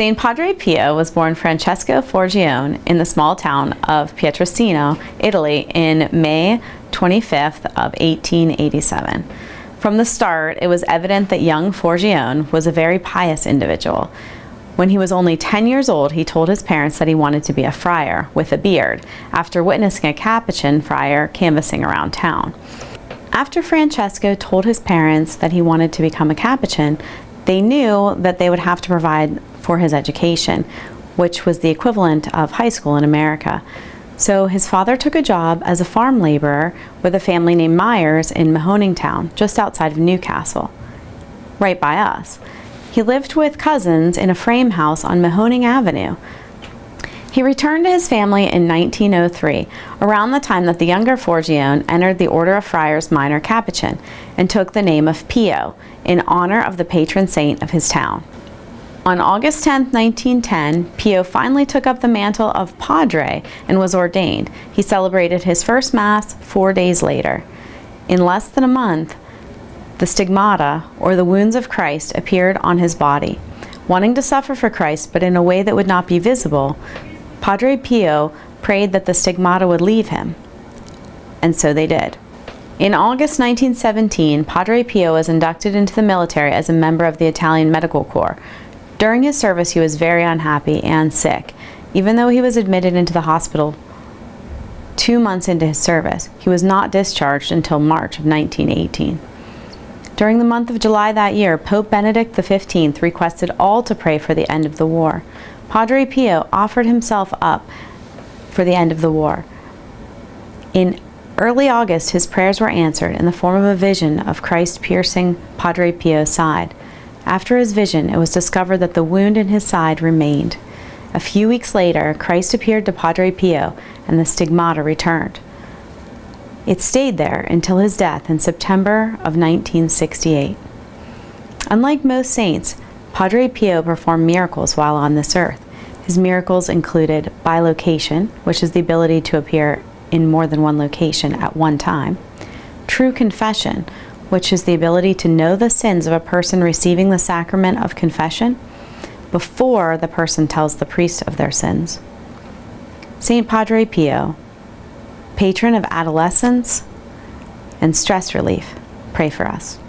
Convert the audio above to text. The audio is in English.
Saint Padre Pio was born Francesco Forgione in the small town of Pietrasino, Italy, in May 25th of 1887. From the start, it was evident that young Forgione was a very pious individual. When he was only 10 years old, he told his parents that he wanted to be a friar with a beard, after witnessing a Capuchin friar canvassing around town. After Francesco told his parents that he wanted to become a Capuchin, they knew that they would have to provide for his education, which was the equivalent of high school in America. So his father took a job as a farm laborer with a family named Myers in Mahoningtown, just outside of Newcastle, right by us. He lived with cousins in a frame house on Mahoning Avenue. He returned to his family in 1903, around the time that the younger Forgione entered the Order of Friars Minor Capuchin and took the name of Pio in honor of the patron saint of his town. On August 10, 1910, Pio finally took up the mantle of Padre and was ordained. He celebrated his first Mass 4 days later. In less than a month, the stigmata, or the wounds of Christ, appeared on his body. Wanting to suffer for Christ, but in a way that would not be visible, Padre Pio prayed that the stigmata would leave him, and so they did. In August 1917, Padre Pio was inducted into the military as a member of the Italian Medical Corps. During his service, he was very unhappy and sick. Even though he was admitted into the hospital 2 months into his service, he was not discharged until March of 1918. During the month of July that year, Pope Benedict XV requested all to pray for the end of the war. Padre Pio offered himself up for the end of the war. In early August, his prayers were answered in the form of a vision of Christ piercing Padre Pio's side. After his vision, it was discovered that the wound in his side remained. A few weeks later, Christ appeared to Padre Pio, and the stigmata returned. It stayed there until his death in September of 1968. Unlike most saints, Padre Pio performed miracles while on this earth. His miracles included bilocation, which is the ability to appear in more than one location at one time; true confession, which is the ability to know the sins of a person receiving the sacrament of confession before the person tells the priest of their sins; Saint Padre Pio, patron of adolescents and stress relief, pray for us.